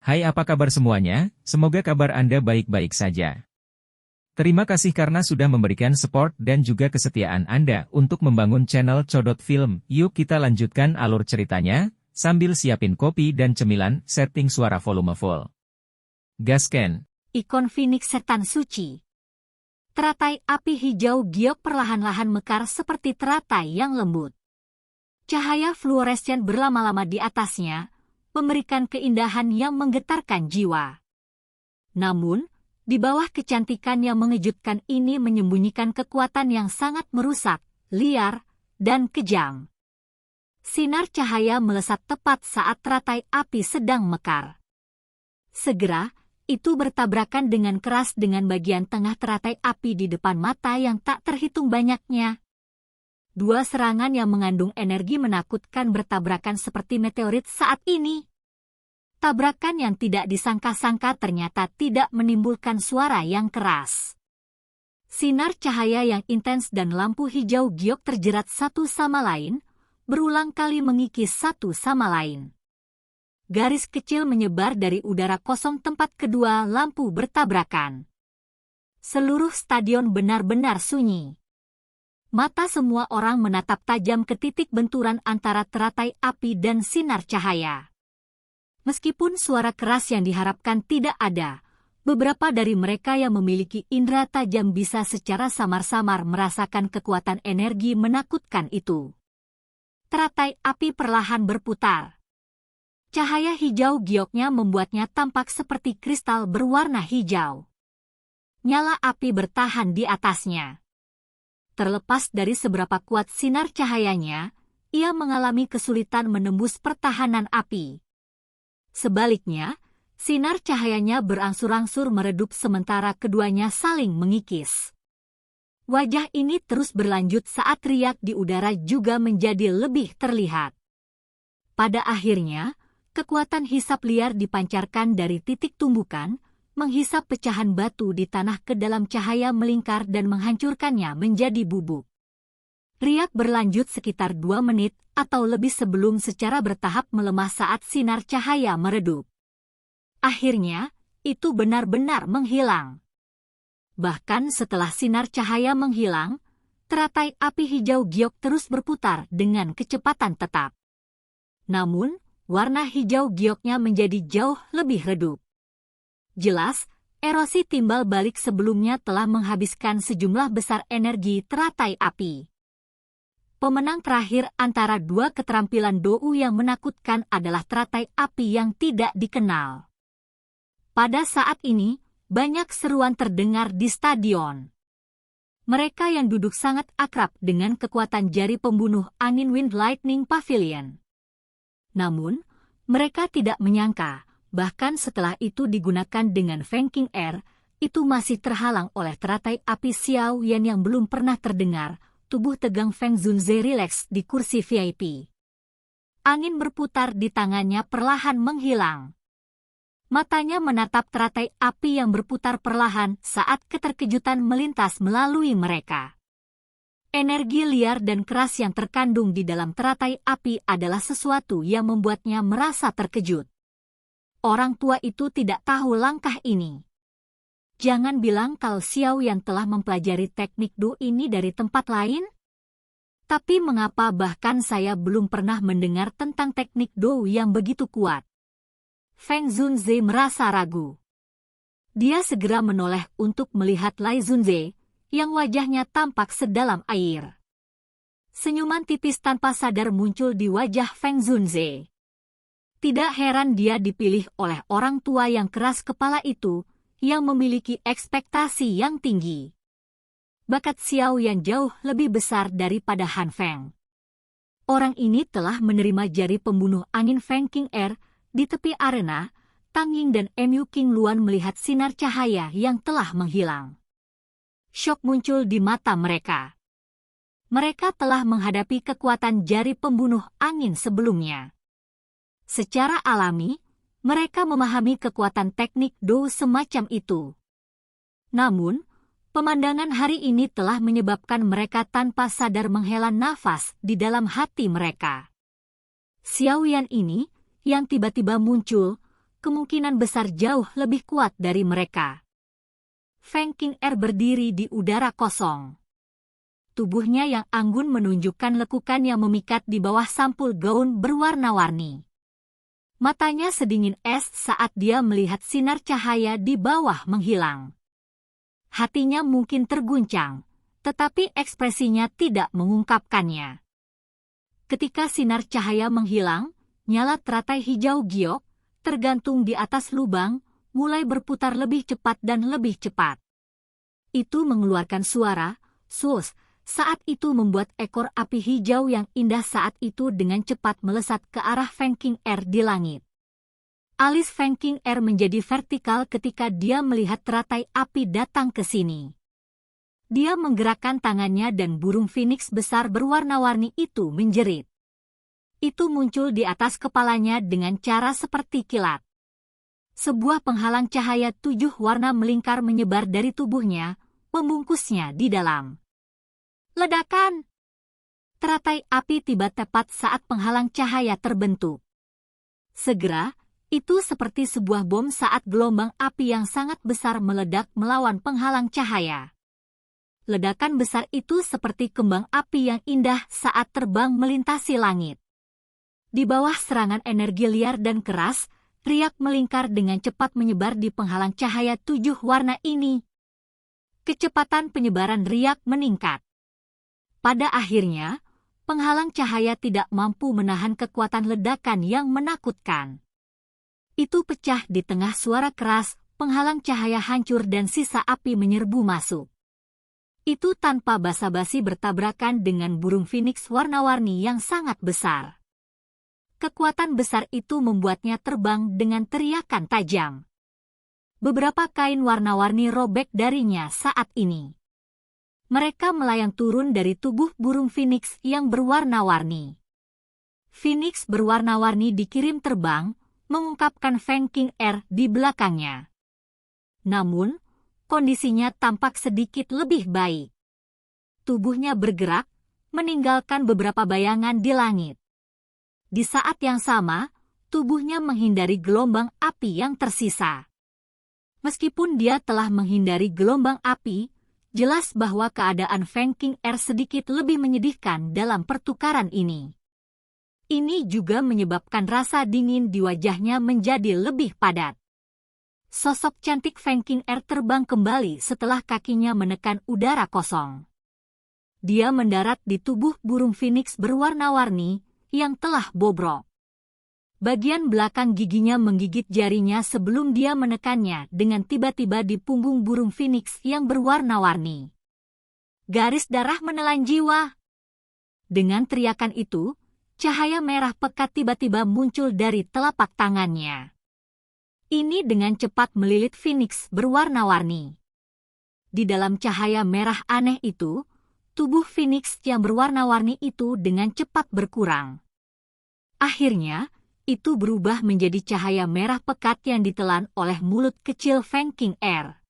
Hai, apa kabar semuanya? Semoga kabar Anda baik-baik saja. Terima kasih karena sudah memberikan support dan juga kesetiaan Anda untuk membangun channel Codot Film. Yuk kita lanjutkan alur ceritanya, sambil siapin kopi dan cemilan, setting suara volume full. Gasken. Ikon Phoenix setan suci. Teratai api hijau giok perlahan-lahan mekar seperti teratai yang lembut. Cahaya fluoresen berlama-lama di atasnya, memberikan keindahan yang menggetarkan jiwa. Namun, di bawah kecantikan yang mengejutkan ini menyembunyikan kekuatan yang sangat merusak, liar, dan kejam. Sinar cahaya melesat tepat saat teratai api sedang mekar. Segera, itu bertabrakan dengan keras dengan bagian tengah teratai api di depan mata yang tak terhitung banyaknya. Dua serangan yang mengandung energi menakutkan bertabrakan seperti meteorit saat ini. Tabrakan yang tidak disangka-sangka ternyata tidak menimbulkan suara yang keras. Sinar cahaya yang intens dan lampu hijau giok terjerat satu sama lain, berulang kali mengikis satu sama lain. Garis kecil menyebar dari udara kosong tempat kedua lampu bertabrakan. Seluruh stadion benar-benar sunyi. Mata semua orang menatap tajam ke titik benturan antara teratai api dan sinar cahaya. Meskipun suara keras yang diharapkan tidak ada, beberapa dari mereka yang memiliki indera tajam bisa secara samar-samar merasakan kekuatan energi menakutkan itu. Teratai api perlahan berputar. Cahaya hijau gioknya membuatnya tampak seperti kristal berwarna hijau. Nyala api bertahan di atasnya. Terlepas dari seberapa kuat sinar cahayanya, ia mengalami kesulitan menembus pertahanan api. Sebaliknya, sinar cahayanya berangsur-angsur meredup sementara keduanya saling mengikis. Wajah ini terus berlanjut saat riak di udara juga menjadi lebih terlihat. Pada akhirnya, kekuatan hisap liar dipancarkan dari titik tumbukan, menghisap pecahan batu di tanah ke dalam cahaya melingkar dan menghancurkannya menjadi bubuk. Riak berlanjut sekitar 2 menit atau lebih sebelum secara bertahap melemah saat sinar cahaya meredup. Akhirnya, itu benar-benar menghilang. Bahkan setelah sinar cahaya menghilang, teratai api hijau giok terus berputar dengan kecepatan tetap. Namun, warna hijau gioknya menjadi jauh lebih redup. Jelas, erosi timbal balik sebelumnya telah menghabiskan sejumlah besar energi teratai api. Pemenang terakhir antara dua keterampilan Dou yang menakutkan adalah teratai api yang tidak dikenal. Pada saat ini, banyak seruan terdengar di stadion. Mereka yang duduk sangat akrab dengan kekuatan jari pembunuh angin Wind Lightning Pavilion. Namun, mereka tidak menyangka, bahkan setelah itu digunakan dengan Feng King Air, itu masih terhalang oleh teratai api Xiao Yan yang belum pernah terdengar. Tubuh tegang Feng Zunze rileks di kursi VIP. Angin berputar di tangannya perlahan menghilang. Matanya menatap teratai api yang berputar perlahan saat keterkejutan melintas melalui mereka. Energi liar dan keras yang terkandung di dalam teratai api adalah sesuatu yang membuatnya merasa terkejut. Orang tua itu tidak tahu langkah ini. Jangan bilang kalau Xiao Yan telah mempelajari teknik Do ini dari tempat lain. Tapi mengapa bahkan saya belum pernah mendengar tentang teknik Do yang begitu kuat? Feng Zunze merasa ragu. Dia segera menoleh untuk melihat Lai Zunze, yang wajahnya tampak sedalam air. Senyuman tipis tanpa sadar muncul di wajah Feng Zunze. Tidak heran dia dipilih oleh orang tua yang keras kepala itu, yang memiliki ekspektasi yang tinggi. Bakat Xiao Yan jauh lebih besar daripada Han Feng. Orang ini telah menerima jari pembunuh angin Feng King Air di tepi arena. Tang Ying dan Mu King Luan melihat sinar cahaya yang telah menghilang. Syok muncul di mata mereka. Mereka telah menghadapi kekuatan jari pembunuh angin sebelumnya. Secara alami, mereka memahami kekuatan teknik Do semacam itu. Namun, pemandangan hari ini telah menyebabkan mereka tanpa sadar menghela nafas di dalam hati mereka. Xiao Yan ini, yang tiba-tiba muncul, kemungkinan besar jauh lebih kuat dari mereka. Feng Qing'er berdiri di udara kosong. Tubuhnya yang anggun menunjukkan lekukan yang memikat di bawah sampul gaun berwarna-warni. Matanya sedingin es saat dia melihat sinar cahaya di bawah menghilang. Hatinya mungkin terguncang, tetapi ekspresinya tidak mengungkapkannya. Ketika sinar cahaya menghilang, nyala teratai hijau giok, tergantung di atas lubang, mulai berputar lebih cepat dan lebih cepat. Itu mengeluarkan suara, sus, saat itu membuat ekor api hijau yang indah saat itu dengan cepat melesat ke arah Feng Qing'er di langit. Alis Feng Qing'er menjadi vertikal ketika dia melihat teratai api datang ke sini. Dia menggerakkan tangannya dan burung phoenix besar berwarna-warni itu menjerit. Itu muncul di atas kepalanya dengan cara seperti kilat. Sebuah penghalang cahaya 7 warna melingkar menyebar dari tubuhnya, membungkusnya di dalam. Ledakan! Teratai api tiba tepat saat penghalang cahaya terbentuk. Segera, itu seperti sebuah bom saat gelombang api yang sangat besar meledak melawan penghalang cahaya. Ledakan besar itu seperti kembang api yang indah saat terbang melintasi langit. Di bawah serangan energi liar dan keras, riak melingkar dengan cepat menyebar di penghalang cahaya 7 warna ini. Kecepatan penyebaran riak meningkat. Pada akhirnya, penghalang cahaya tidak mampu menahan kekuatan ledakan yang menakutkan. Itu pecah di tengah suara keras, penghalang cahaya hancur dan sisa api menyerbu masuk. Itu tanpa basa-basi bertabrakan dengan burung phoenix warna-warni yang sangat besar. Kekuatan besar itu membuatnya terbang dengan teriakan tajam. Beberapa kain warna-warni robek darinya saat ini. Mereka melayang turun dari tubuh burung phoenix yang berwarna-warni. Phoenix berwarna-warni dikirim terbang, mengungkapkan Feng Qing'er di belakangnya. Namun, kondisinya tampak sedikit lebih baik. Tubuhnya bergerak, meninggalkan beberapa bayangan di langit. Di saat yang sama, tubuhnya menghindari gelombang api yang tersisa. Meskipun dia telah menghindari gelombang api, jelas bahwa keadaan Feng Qing'er sedikit lebih menyedihkan dalam pertukaran ini. Ini juga menyebabkan rasa dingin di wajahnya menjadi lebih padat. Sosok cantik Feng Qing'er terbang kembali setelah kakinya menekan udara kosong. Dia mendarat di tubuh burung phoenix berwarna-warni yang telah bobrok. Bagian belakang giginya menggigit jarinya sebelum dia menekannya dengan tiba-tiba di punggung burung phoenix yang berwarna-warni. Garis darah menelan jiwa. Dengan teriakan itu, cahaya merah pekat tiba-tiba muncul dari telapak tangannya. Ini dengan cepat melilit phoenix berwarna-warni. Di dalam cahaya merah aneh itu, tubuh phoenix yang berwarna-warni itu dengan cepat berkurang. Akhirnya, itu berubah menjadi cahaya merah pekat yang ditelan oleh mulut kecil Feng Qing'er.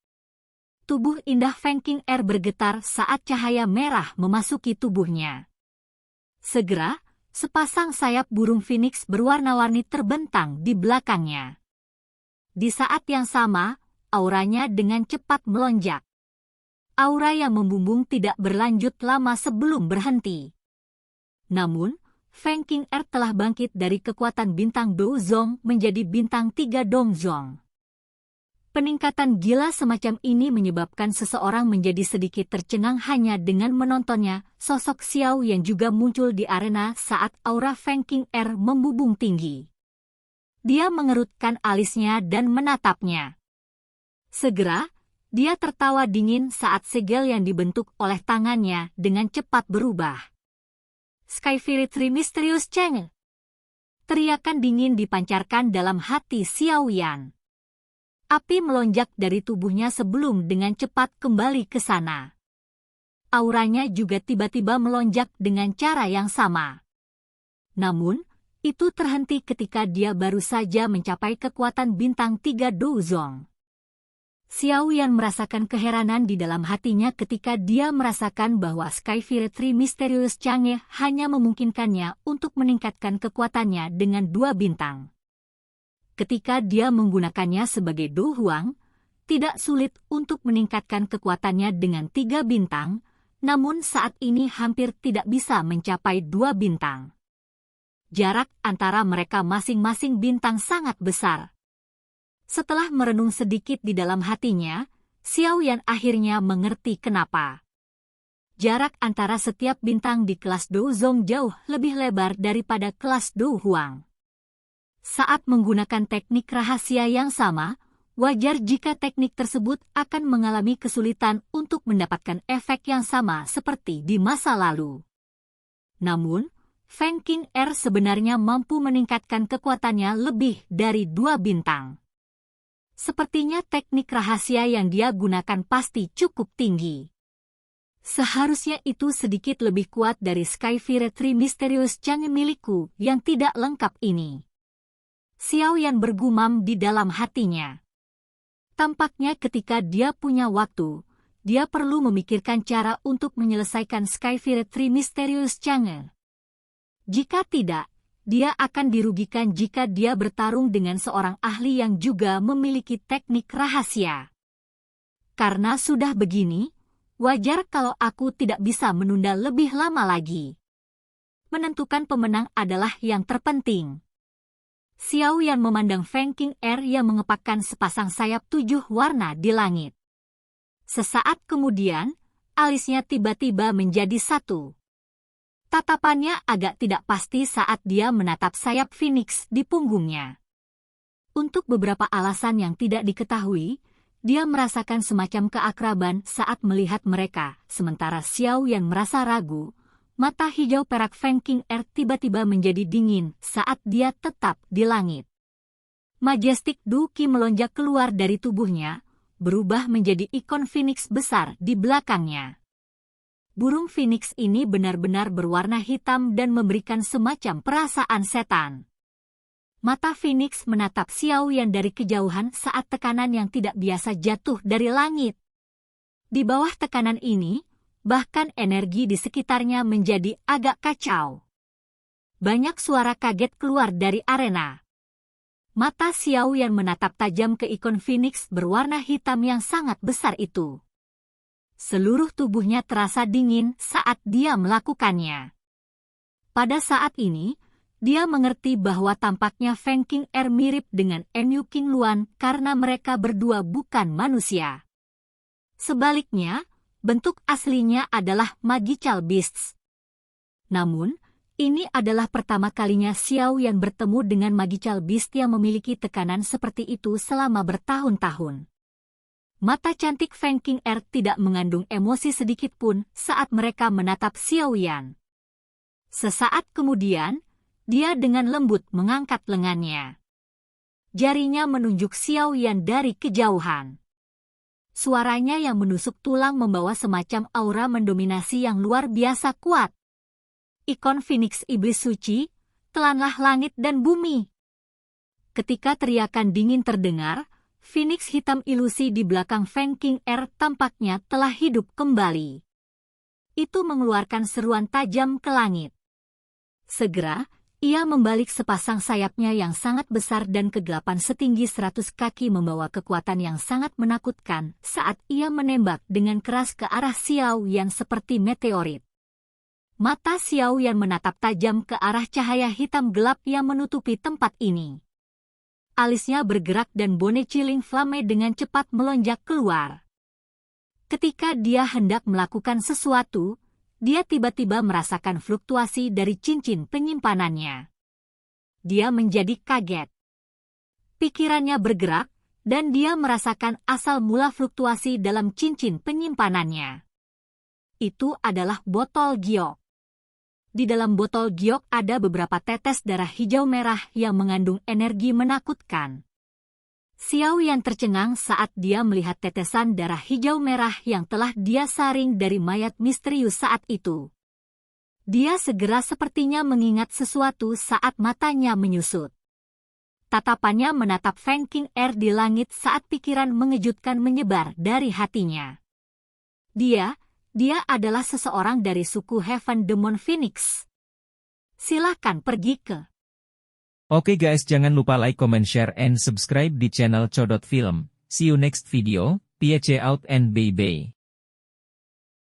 Tubuh indah Feng Qing'er bergetar saat cahaya merah memasuki tubuhnya. Segera, sepasang sayap burung phoenix berwarna-warni terbentang di belakangnya. Di saat yang sama, auranya dengan cepat melonjak. Aura yang membumbung tidak berlanjut lama sebelum berhenti. Namun, Feng Qing'er telah bangkit dari kekuatan bintang Douzong menjadi bintang 3 Dongzong. Peningkatan gila semacam ini menyebabkan seseorang menjadi sedikit tercengang hanya dengan menontonnya. Sosok Xiao yang juga muncul di arena saat aura Feng Qing'er membubung tinggi. Dia mengerutkan alisnya dan menatapnya. Segera, dia tertawa dingin saat segel yang dibentuk oleh tangannya dengan cepat berubah. Skyfairy Tree Mysterious Cheng. Teriakan dingin dipancarkan dalam hati Xiao Yan. Api melonjak dari tubuhnya sebelum dengan cepat kembali ke sana. Auranya juga tiba-tiba melonjak dengan cara yang sama. Namun, itu terhenti ketika dia baru saja mencapai kekuatan bintang 3 Douzong. Xiao Yan merasakan keheranan di dalam hatinya ketika dia merasakan bahwa Skyfairy Tree Mysterious Chang'e hanya memungkinkannya untuk meningkatkan kekuatannya dengan 2 bintang. ketika dia menggunakannya sebagai Do Huang, tidak sulit untuk meningkatkan kekuatannya dengan 3 bintang, namun saat ini hampir tidak bisa mencapai 2 bintang. Jarak antara mereka masing-masing bintang sangat besar. Setelah merenung sedikit di dalam hatinya, Xiaoyan akhirnya mengerti kenapa. Jarak antara setiap bintang di kelas Do Zong jauh lebih lebar daripada kelas Do Huang. Saat menggunakan teknik rahasia yang sama, wajar jika teknik tersebut akan mengalami kesulitan untuk mendapatkan efek yang sama seperti di masa lalu. Namun, Feng Qing'er sebenarnya mampu meningkatkan kekuatannya lebih dari 2 bintang. Sepertinya teknik rahasia yang dia gunakan pasti cukup tinggi. Seharusnya itu sedikit lebih kuat dari Skyfire Tree Mysterious Chang'e milikku yang tidak lengkap ini. Xiaoyan bergumam di dalam hatinya. Tampaknya ketika dia punya waktu, dia perlu memikirkan cara untuk menyelesaikan Skyfire Tree Mysterious Chang'e. Jika tidak, dia akan dirugikan jika dia bertarung dengan seorang ahli yang juga memiliki teknik rahasia. Karena sudah begini, wajar kalau aku tidak bisa menunda lebih lama lagi. Menentukan pemenang adalah yang terpenting. Xiaoyan memandang Feng Qing'er yang mengepakkan sepasang sayap 7 warna di langit. Sesaat kemudian, alisnya tiba-tiba menjadi 1. Tatapannya agak tidak pasti saat dia menatap sayap Phoenix di punggungnya. Untuk beberapa alasan yang tidak diketahui, dia merasakan semacam keakraban saat melihat mereka, sementara Xiaoyan merasa ragu. Mata hijau perak Feng Qing'er tiba-tiba menjadi dingin saat dia tetap di langit. Majestic Du Qi melonjak keluar dari tubuhnya, berubah menjadi ikon Phoenix besar di belakangnya. Burung Phoenix ini benar-benar berwarna hitam dan memberikan semacam perasaan setan. Mata Phoenix menatap Xiaoyan dari kejauhan saat tekanan yang tidak biasa jatuh dari langit. Di bawah tekanan ini, bahkan energi di sekitarnya menjadi agak kacau. Banyak suara kaget keluar dari arena. Mata Xiaoyan menatap tajam ke ikon Phoenix berwarna hitam yang sangat besar itu. Seluruh tubuhnya terasa dingin saat dia melakukannya. Pada saat ini, dia mengerti bahwa tampaknya Feng Qing'er mirip dengan Enyu Qingluan karena mereka berdua bukan manusia. Sebaliknya, bentuk aslinya adalah Magical Beasts. Namun, ini adalah pertama kalinya Xiaoyan bertemu dengan Magical Beast yang memiliki tekanan seperti itu selama bertahun-tahun. Mata cantik Feng Qing'er tidak mengandung emosi sedikit pun saat mereka menatap Xiaoyan. Sesaat kemudian, dia dengan lembut mengangkat lengannya. Jarinya menunjuk Xiaoyan dari kejauhan. Suaranya yang menusuk tulang membawa semacam aura mendominasi yang luar biasa kuat. Ikon Phoenix Iblis Suci, telanlah langit dan bumi. Ketika teriakan dingin terdengar, Phoenix hitam ilusi di belakang Feng Qing'er tampaknya telah hidup kembali. Itu mengeluarkan seruan tajam ke langit. Segera, ia membalik sepasang sayapnya yang sangat besar dan kegelapan setinggi 100 kaki membawa kekuatan yang sangat menakutkan saat ia menembak dengan keras ke arah Xiaoyan seperti meteorit. Mata Xiaoyan menatap tajam ke arah cahaya hitam gelap yang menutupi tempat ini. Alisnya bergerak dan bone Chilling Flame dengan cepat melonjak keluar. Ketika dia hendak melakukan sesuatu, dia tiba-tiba merasakan fluktuasi dari cincin penyimpanannya. Dia menjadi kaget. Pikirannya bergerak, dan dia merasakan asal mula fluktuasi dalam cincin penyimpanannya. Itu adalah botol giok. Di dalam botol giok ada beberapa tetes darah hijau merah yang mengandung energi menakutkan. Xiaoyan tercengang saat dia melihat tetesan darah hijau merah yang telah dia saring dari mayat misterius saat itu. Dia segera sepertinya mengingat sesuatu saat matanya menyusut. Tatapannya menatap Feng Qing'er di langit saat pikiran mengejutkan menyebar dari hatinya. Dia adalah seseorang dari suku Heaven Demon Phoenix. Silakan pergi ke Oke guys, jangan lupa like, comment, share, and subscribe di channel Codot Film. See you next video, peace out and bye-bye.